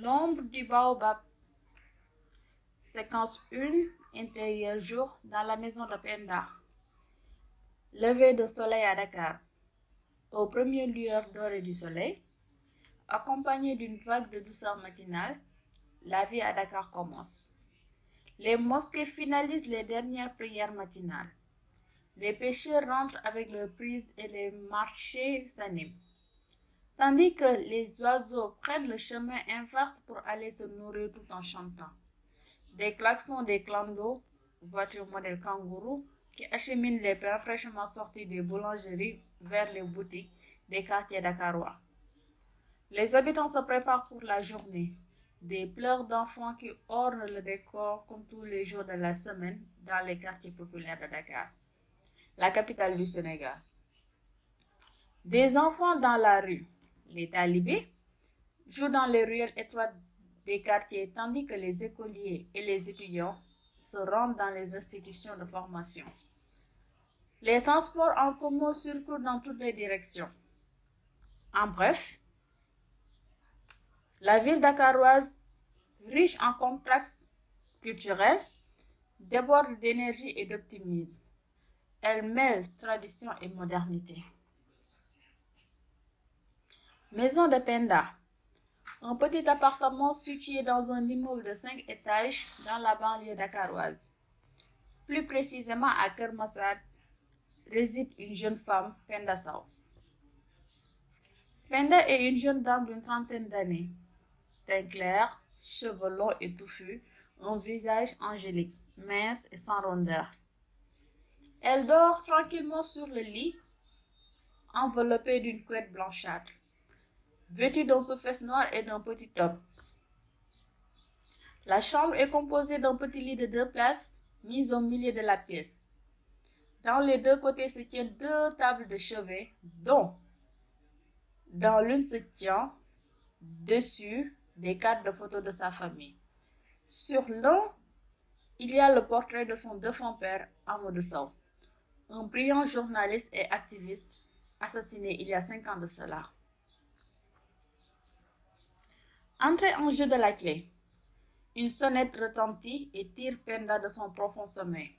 L'ombre du baobab. Séquence 1, intérieur jour, dans la maison de Penda. Lever de soleil à Dakar. Aux premières lueurs dorées du soleil, accompagnée d'une vague de douceur matinale, la vie à Dakar commence. Les mosquées finalisent les dernières prières matinales. Les pêcheurs rentrent avec leurs prises et les marchés s'animent. Tandis que les oiseaux prennent le chemin inverse pour aller se nourrir tout en chantant. Des klaxons des clandos, voitures modèle kangourou, qui acheminent les pains fraîchement sortis des boulangeries vers les boutiques des quartiers dakarois. Les habitants se préparent pour la journée. Des pleurs d'enfants qui ornent le décor comme tous les jours de la semaine dans les quartiers populaires de Dakar, la capitale du Sénégal. Des enfants dans la rue, les talibés, jouent dans les ruelles étroites des quartiers tandis que les écoliers et les étudiants se rendent dans les institutions de formation. Les transports en commun circulent dans toutes les directions. En bref, la ville dakaroise, riche en contrastes culturels, déborde d'énergie et d'optimisme. Elle mêle tradition et modernité. Maison de Penda, un petit appartement situé dans un immeuble de 5 étages dans la banlieue dakaroise. Plus précisément à Keur Massar, réside une jeune femme, Penda Sow. Penda est une jeune dame d'une trentaine d'années. Teint clair, cheveux longs et touffus, un visage angélique, mince et sans rondeur. Elle dort tranquillement sur le lit, enveloppée d'une couette blanchâtre, vêtue d'un sous-vêtement noir et d'un petit top. La chambre est composée d'un petit lit de 2 places, mis au milieu de la pièce. Dans les 2 côtés se tiennent 2 tables de chevet, dont dans l'une se tient dessus des cartes de photos de sa famille. Sur l'un, il y a le portrait de son défunt père, Amadou Sow, un brillant journaliste et activiste assassiné il y a 5 ans de cela. Entrée en jeu de la clé. Une sonnette retentit et tire Penda de son profond sommeil.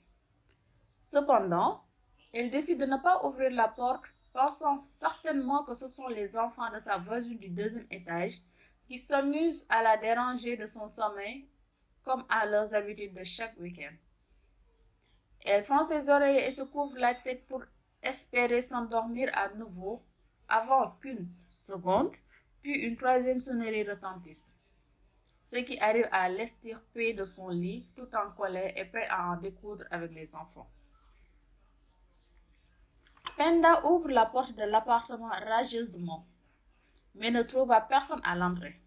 Cependant, elle décide de ne pas ouvrir la porte, pensant certainement que ce sont les enfants de sa voisine du 2e étage qui s'amusent à la déranger de son sommeil, comme à leurs habitudes de chaque week-end. Elle prend ses oreilles et se couvre la tête pour espérer s'endormir à nouveau, avant qu'une seconde, puis une 3e sonnerie retentisse, ce qui arrive à l'extirper de son lit, tout en colère et prêt à en découdre avec les enfants. Penda ouvre la porte de l'appartement rageusement, mais ne trouva personne à l'entrée.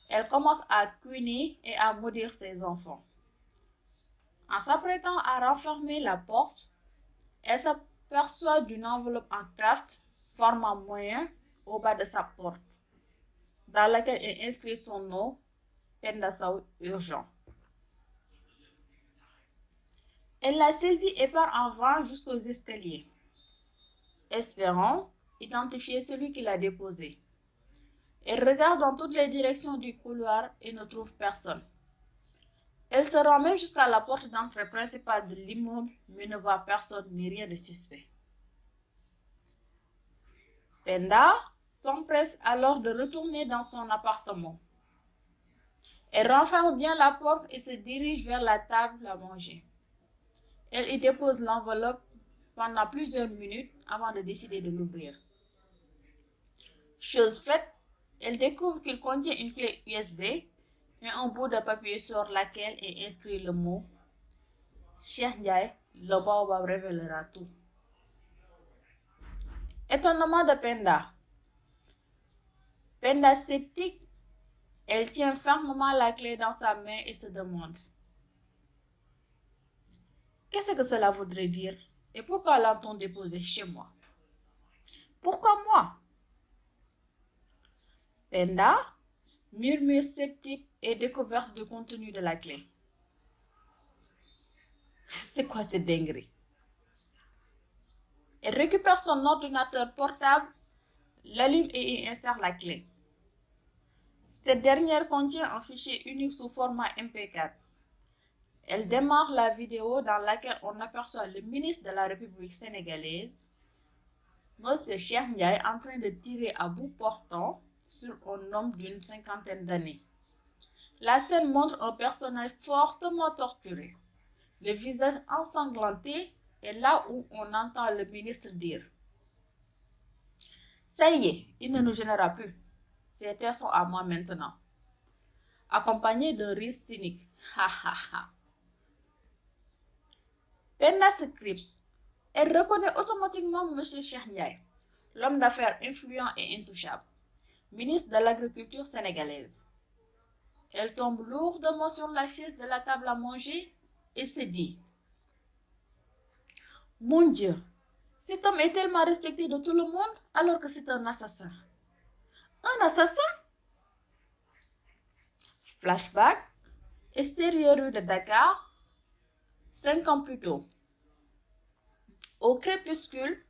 Elle commence à couiner et à maudire ses enfants. En s'apprêtant à refermer la porte, elle s'aperçoit d'une enveloppe en craft, format moyen, au bas de sa porte, dans laquelle est inscrit son nom, Penda Sow urgent. Elle la saisit et part en vain jusqu'aux escaliers, espérant identifier celui qui l'a déposée. Elle regarde dans toutes les directions du couloir et ne trouve personne. Elle se rend même jusqu'à la porte d'entrée principale de l'immeuble, mais ne voit personne ni rien de suspect. Penda s'empresse alors de retourner dans son appartement. Elle renferme bien la porte et se dirige vers la table à manger. Elle y dépose l'enveloppe pendant plusieurs minutes avant de décider de l'ouvrir. Chose faite, elle découvre qu'il contient une clé USB et un bout de papier sur laquelle est inscrit le mot Cheikh Ndiaye, le baobab révélera tout. Étonnement de Penda. Penda sceptique, elle tient fermement la clé dans sa main et se demande: qu'est-ce que cela voudrait dire et pourquoi l'a-t-on déposé chez moi? Pourquoi moi? Penda murmure sceptique et découverte du contenu de la clé. C'est quoi cette dinguerie? Elle récupère son ordinateur portable, l'allume et y insère la clé. Cette dernière contient un fichier unique sous format MP4. Elle démarre la vidéo dans laquelle on aperçoit le ministre de la République sénégalaise, M. Cheikh Ndiaye, en train de tirer à bout portant sur un homme d'une cinquantaine d'années. La scène montre un personnage fortement torturé, le visage ensanglanté, et là où on entend le ministre dire: Ça y est, il ne nous gênera plus. Ces terres sont à moi maintenant. Accompagné d'un rire cynique. Ha ha ha. Penda se cripse. Elle reconnaît automatiquement M. Cheikh Ndiaye, l'homme d'affaires influent et intouchable, ministre de l'Agriculture sénégalaise. Elle tombe lourdement sur la chaise de la table à manger et se dit: Mon Dieu, cet homme est tellement respecté de tout le monde alors que c'est un assassin. Un assassin? Flashback, extérieur rue de Dakar, 5 ans plus tôt. Au crépuscule,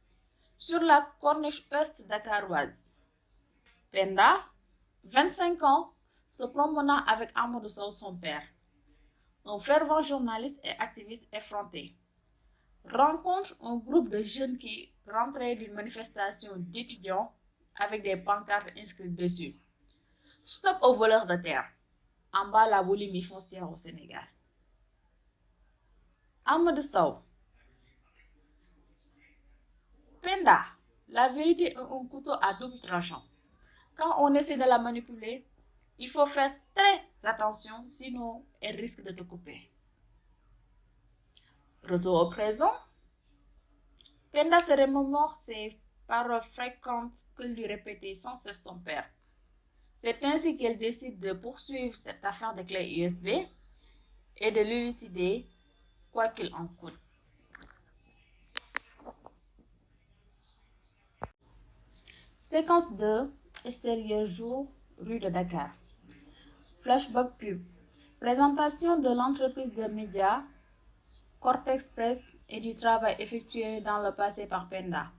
sur la corniche ouest dakaroise. Penda, 25 ans, se promenant avec Amadou Sow, son père, un fervent journaliste et activiste effronté, rencontre un groupe de jeunes qui rentraient d'une manifestation d'étudiants avec des pancartes inscrites dessus: Stop aux voleurs de terre, en bas la boulimie foncière au Sénégal. Amadou Sow. Penda, la vérité est un couteau à double tranchant. Quand on essaie de la manipuler, il faut faire très attention, sinon elle risque de te couper. Retour au présent, Penda se remémore ces paroles fréquentes que lui répétait sans cesse son père. C'est ainsi qu'elle décide de poursuivre cette affaire de clé USB et de l'élucider, quoi qu'il en coûte. Séquence 2, extérieur jour, rue de Dakar. Flashback pub. Présentation de l'entreprise de médias Cortex Press et du travail effectué dans le passé par Penda.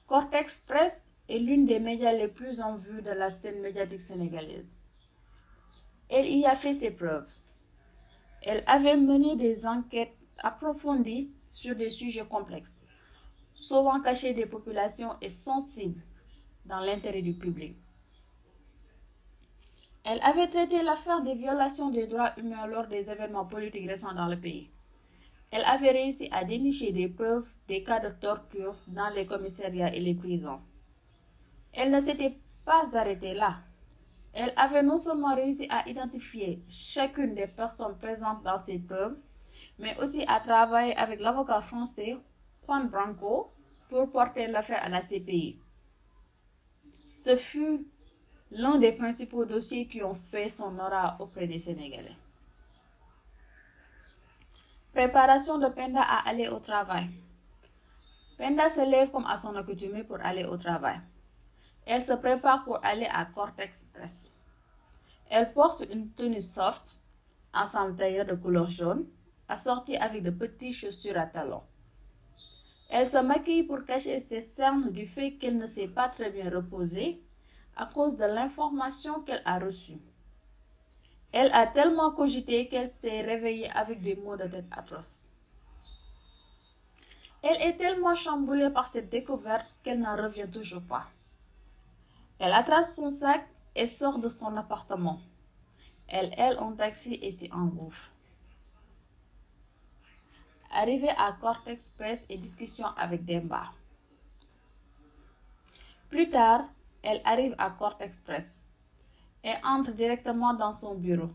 Cortex Press est l'une des médias les plus en vue de la scène médiatique sénégalaise. Elle y a fait ses preuves. Elle avait mené des enquêtes approfondies sur des sujets complexes, souvent cachés des populations et sensibles dans l'intérêt du public. Elle avait traité l'affaire des violations des droits humains lors des événements politiques récents dans le pays. Elle avait réussi à dénicher des preuves des cas de torture dans les commissariats et les prisons. Elle ne s'était pas arrêtée là. Elle avait non seulement réussi à identifier chacune des personnes présentes dans ces preuves, mais aussi à travailler avec l'avocat français Juan Branco pour porter l'affaire à la CPI. Ce fut l'un des principaux dossiers qui ont fait son aura auprès des Sénégalais. Préparation de Penda à aller au travail. Penda se lève comme à son accoutumée pour aller au travail. Elle se prépare pour aller à Cortex Press. Elle porte une tenue soft, ensemble tailleur de couleur jaune, assortie avec de petites chaussures à talons. Elle se maquille pour cacher ses cernes du fait qu'elle ne s'est pas très bien reposée à cause de l'information qu'elle a reçue. Elle a tellement cogité qu'elle s'est réveillée avec des maux de tête atroces. Elle est tellement chamboulée par cette découverte qu'elle n'en revient toujours pas. Elle attrape son sac et sort de son appartement. Elle un taxi et s'y engouffre. Arrivée à Cortex Press et discussion avec Demba. Plus tard, elle arrive à Cortex Press et entre directement dans son bureau.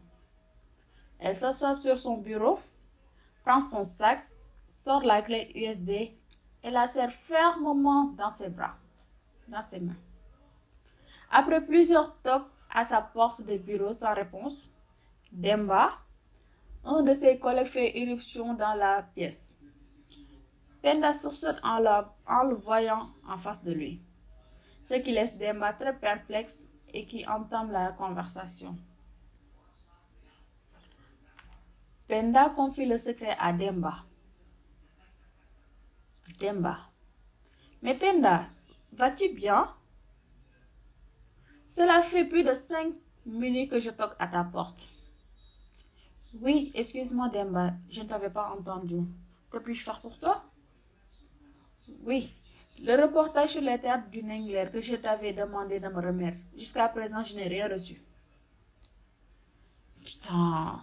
Elle s'assoit sur son bureau, prend son sac, sort la clé USB et la serre fermement dans ses mains. Après plusieurs tocs à sa porte de bureau sans réponse, Demba, un de ses collègues, fait irruption dans la pièce. Penda sursaute en le voyant en face de lui, ce qui laisse Demba très perplexe et qui entame la conversation. Penda confie le secret à Demba. Demba. Mais Penda, vas-tu bien? Cela fait plus de 5 minutes que je toque à ta porte. Oui, excuse-moi Demba, je ne t'avais pas entendu. Que puis-je faire pour toi? Oui, le reportage sur les terres du Nengler que je t'avais demandé de me remettre. Jusqu'à présent, je n'ai rien reçu. Putain.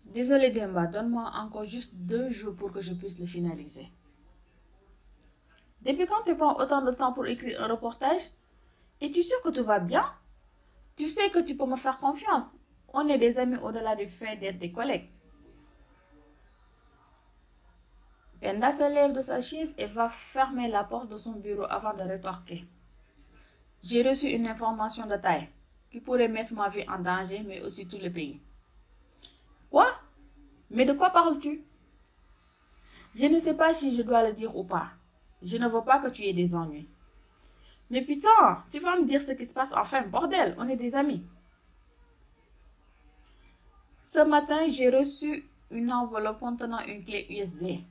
Désolé Demba, donne-moi encore juste 2 jours pour que je puisse le finaliser. Depuis quand tu prends autant de temps pour écrire un reportage? Es-tu sûr que tout va bien? Tu sais que tu peux me faire confiance. On est des amis au-delà du fait d'être des collègues. Penda se lève de sa chaise et va fermer la porte de son bureau avant de rétorquer. J'ai reçu une information de taille qui pourrait mettre ma vie en danger, mais aussi tout le pays. Quoi? Mais de quoi parles-tu? Je ne sais pas si je dois le dire ou pas. Je ne veux pas que tu aies des ennuis. Mais putain, tu vas me dire ce qui se passe enfin, bordel, on est des amis. Ce matin, j'ai reçu une enveloppe contenant une clé USB.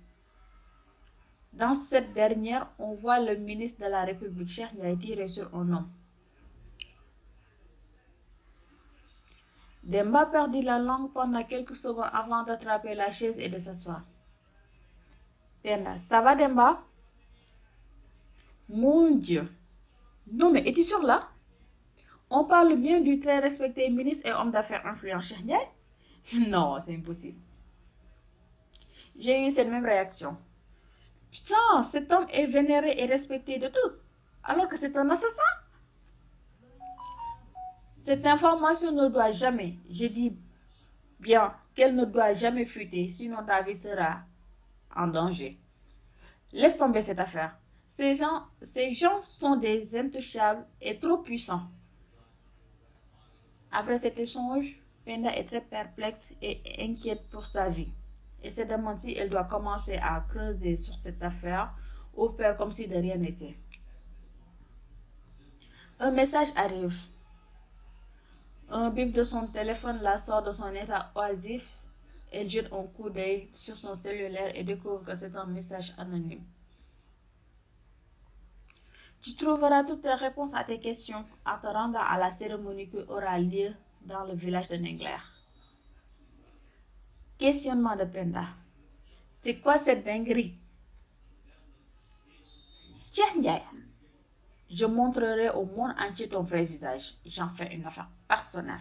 Dans cette dernière, on voit le ministre de la République, Cheikh Ndiaye, tirer sur un homme. Demba perdit la langue pendant quelques secondes avant d'attraper la chaise et de s'asseoir. Penda, ça va Demba? Mon Dieu! Non mais es-tu sûr là? On parle bien du très respecté ministre et homme d'affaires influent Cheikh Ndiaye? Non, c'est impossible. J'ai eu cette même réaction. Putain, cet homme est vénéré et respecté de tous, alors que c'est un assassin. Cette information ne doit jamais, je dis bien qu'elle ne doit jamais fuiter, sinon ta vie sera en danger. Laisse tomber cette affaire. Ces gens sont des intouchables et trop puissants. Après cet échange, Penda est très perplexe et inquiète pour sa vie. Et se demande si elle doit commencer à creuser sur cette affaire ou faire comme si de rien n'était. Un message arrive. Un bip de son téléphone la sort de son état oisif. Elle jette un coup d'œil sur son cellulaire et découvre que c'est un message anonyme. Tu trouveras toutes les réponses à tes questions en te rendant à la cérémonie qui aura lieu dans le village de Nengler. Questionnement de Penda. C'est quoi cette dinguerie? Cheikh Ndiaye, je montrerai au monde entier ton vrai visage. J'en fais une affaire personnelle.